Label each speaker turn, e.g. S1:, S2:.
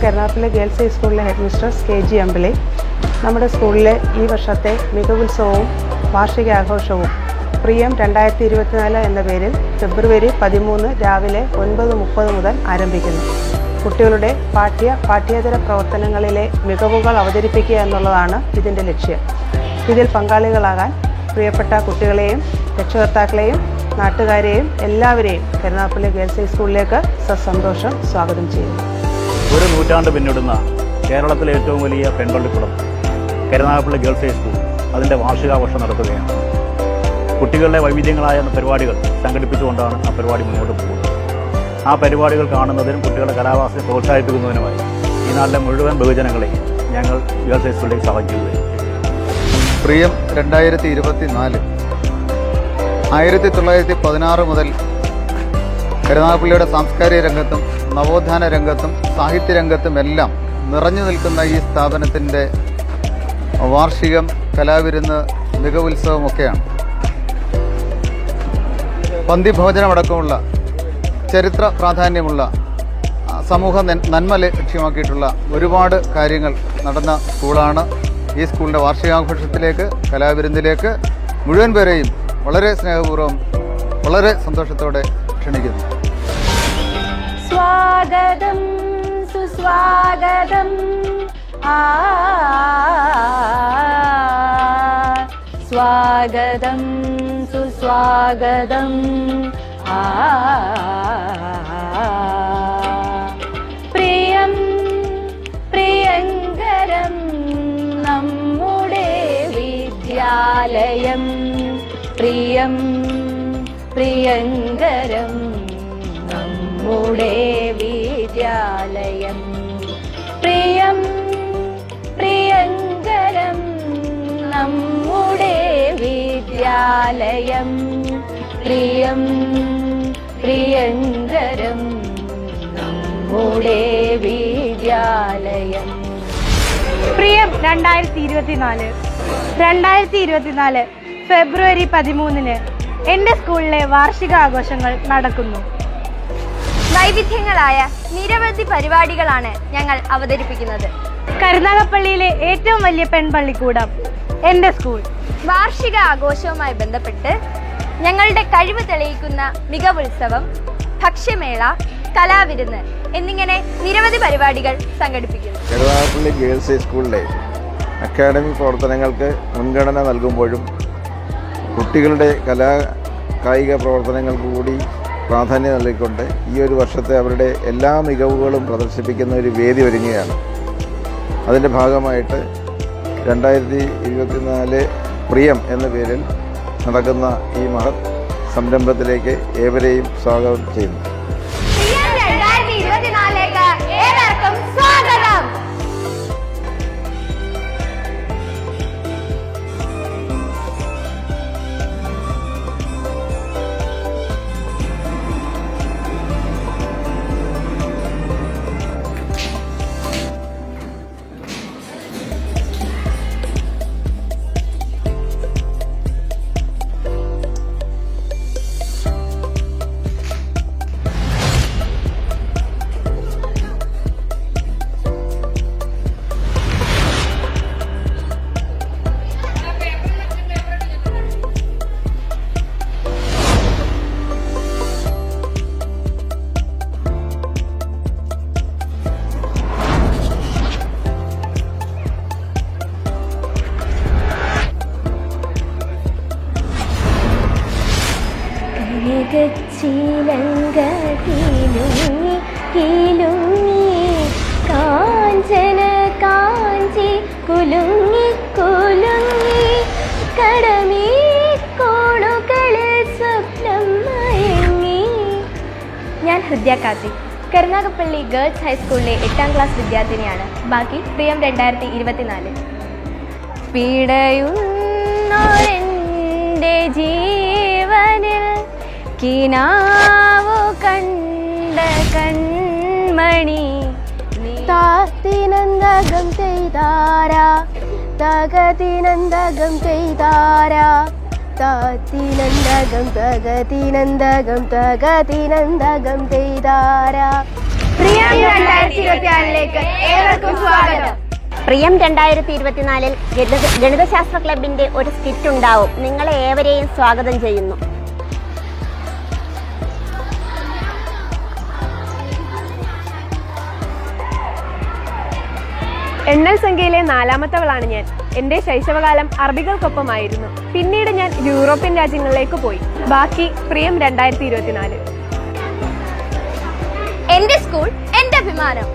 S1: Karunagappally girls ഹൈസ്കൂളിലെ head mistress KG അമ്പിളി. നമ്മുടെ സ്കൂളിലെ ഈ വർഷത്തെ മികവുത്സവവും വാർഷികാഘോഷവും പ്രിയം 2024 എന്ന പേരിൽ ഫെബ്രുവരി 13 രാവിലെ 9:30 മുതൽ ആരംഭിക്കുന്നു. കുട്ടികളുടെ പാഠ്യേതര പ്രവർത്തനങ്ങളിലെ മികവുകൾ അവതരിപ്പിക്കുക എന്നുള്ളതാണ് ഇതിൻ്റെ ലക്ഷ്യം. ഇതിൽ പങ്കാളികളാകാൻ പ്രിയപ്പെട്ട കുട്ടികളെയും രക്ഷകർത്താക്കളെയും നാട്ടുകാരെയും എല്ലാവരെയും കരുനാഗപ്പള്ളി ഗേൾസ് ഹൈസ്കൂളിലേക്ക് സസന്തോഷം സ്വാഗതം ചെയ്യുന്നു.
S2: ഒരു നൂറ്റാണ്ട് പിന്നിടുന്ന കേരളത്തിലെ ഏറ്റവും വലിയ പെൺപള്ളിക്കുളം കരുനാഗപ്പള്ളി ഗേൾസ് ഹൈസ്കൂൾ അതിൻ്റെ വാർഷികാഘോഷം നടത്തുകയാണ്. കുട്ടികളുടെ വൈവിധ്യങ്ങളായ പരിപാടികൾ സംഘടിപ്പിച്ചുകൊണ്ടാണ് ആ പരിപാടി മുന്നോട്ട് പോകുന്നത്. ആ പരിപാടികൾ കാണുന്നതിനും കുട്ടികളുടെ കലാവാസന പ്രോത്സാഹിപ്പിക്കുന്നതിനുമായി ഈ നാട്ടിലെ മുഴുവൻ ബഹുജനങ്ങളെയും ഞങ്ങൾ ഗേൾസ് ഹൈസ്കൂളിലേക്ക് സ്വാഗതിക്കുകയും
S3: പ്രിയം 2024 1916 മുതൽ കരുനാഗപ്പള്ളിയുടെ സാംസ്കാരിക രംഗത്തും നവോത്ഥാന രംഗത്തും സാഹിത്യ രംഗത്തും എല്ലാം നിറഞ്ഞു നിൽക്കുന്ന ഈ സ്ഥാപനത്തിൻ്റെ വാർഷികം, കലാവിരുന്ന്, മികവുത്സവമൊക്കെയാണ്. പന്തിഭോജനമടക്കമുള്ള ചരിത്ര പ്രാധാന്യമുള്ള സമൂഹ നന്മ ലക്ഷ്യമാക്കിയിട്ടുള്ള ഒരുപാട് കാര്യങ്ങൾ നടന്ന സ്കൂളാണ്. ഈ സ്കൂളിൻ്റെ വാർഷികാഘോഷത്തിലേക്ക്, കലാവിരുന്നിലേക്ക് മുഴുവൻ പേരെയും വളരെ സ്നേഹപൂർവ്വം, വളരെ സന്തോഷത്തോടെ ക്ഷണിക്കുന്നു.
S4: സ്വാഗതം സുസ്വാഗതം സ്വാഗതം സുസ്വാഗതം പ്രിയം പ്രിയങ്കരം നമ്മുടെ വിദ്യാലയം, പ്രിയം പ്രിയങ്കരം നമ്മുടെ വിദ്യാലയം, പ്രിയം പ്രിയങ്കരം നമ്മുടെ വിദ്യാലയം, പ്രിയം പ്രിയങ്കരം നമ്മുടെ വിദ്യാലയം.
S5: പ്രിയം 2024 ഫെബ്രുവരി 13 എൻ്റെ സ്കൂളിലെ വാർഷികാഘോഷങ്ങൾ നടക്കുന്നു.
S4: വൈവിധ്യങ്ങളായ നിരവധി പരിപാടികളാണ് ഞങ്ങൾ അവതരിപ്പിക്കുന്നത്.
S5: കരുനാഗപ്പള്ളിയിലെ ഏറ്റവും വലിയ പെൺപള്ളിക്കൂടം എൻ്റെ സ്കൂൾ.
S4: വാർഷിക ആഘോഷവുമായി ബന്ധപ്പെട്ട് ഞങ്ങളുടെ കഴിവ് തെളിയിക്കുന്ന മികവുത്സവം, ഭക്ഷ്യമേള, കലാവിരുന്ന് എന്നിങ്ങനെ നിരവധി പരിപാടികൾ സംഘടിപ്പിക്കുന്നു.
S6: കരുനാഗപ്പള്ളി ഗേൾസ് ഹൈസ്കൂളിലെ അക്കാഡമിക് പ്രവർത്തനങ്ങൾക്ക് മുൻഗണന നൽകുമ്പോഴും കുട്ടികളുടെ കായിക പ്രവർത്തനങ്ങൾക്ക് കൂടി പ്രാധാന്യം നൽകിക്കൊണ്ട് ഈ ഒരു വർഷത്തെ അവരുടെ എല്ലാ മികവുകളും പ്രദർശിപ്പിക്കുന്ന ഒരു വേദി ഒരുങ്ങുകയാണ്. അതിൻ്റെ ഭാഗമായിട്ട് 2024 പ്രിയം എന്ന പേരിൽ നടക്കുന്ന ഈ മഹത് സംരംഭത്തിലേക്ക് ഏവരെയും സ്വാഗതം ചെയ്യുന്നു.
S4: കാഞ്ചന കാഞ്ചി കുലുങ്ങി കുലുങ്ങി കടമീ കോണുകളിൽ സ്വപ്നം മയങ്ങി. ഞാൻ ഹൃദയ കാർത്തിക്, കരുനാഗപ്പള്ളി ഗേൾസ് ഹൈസ്കൂളിലെ 8ാം ക്ലാസ് വിദ്യാർത്ഥിനിയാണ്. ബാക്കി പ്രിയം 2024. പിടയുന്നൊരെൻ്റെ ജീവനിൽ കിനാവു കണ്ട കൺമണി താത്തിനന്തകം ചെയ്താരാ, തകതിനന്തകം ചെയ്താരാ, താത്തിനന്തകം തകതിനന്തകം തകതിനന്തകം ചെയ്താരാ. പ്രിയം 2024 ഏവർക്കും സ്വാഗതം.
S7: പ്രിയം 2024 ഗണിതശാസ്ത്ര ക്ലബിന്റെ ഒരു സ്കിറ്റ് ഉണ്ടാവും. നിങ്ങളെ ഏവരെയും സ്വാഗതം ചെയ്യുന്നു.
S8: എണ്ണൽ സംഖ്യയിലെ 4ാമത്തവളാണ് ഞാൻ. എന്റെ ശൈശവകാലം അറബികൾക്കൊപ്പമായിരുന്നു. പിന്നീട് ഞാൻ യൂറോപ്യൻ രാജ്യങ്ങളിലേക്ക് പോയി. ബാക്കി പ്രിയം 2024.
S4: എന്റെ സ്കൂൾ എന്റെ അഭിമാനം.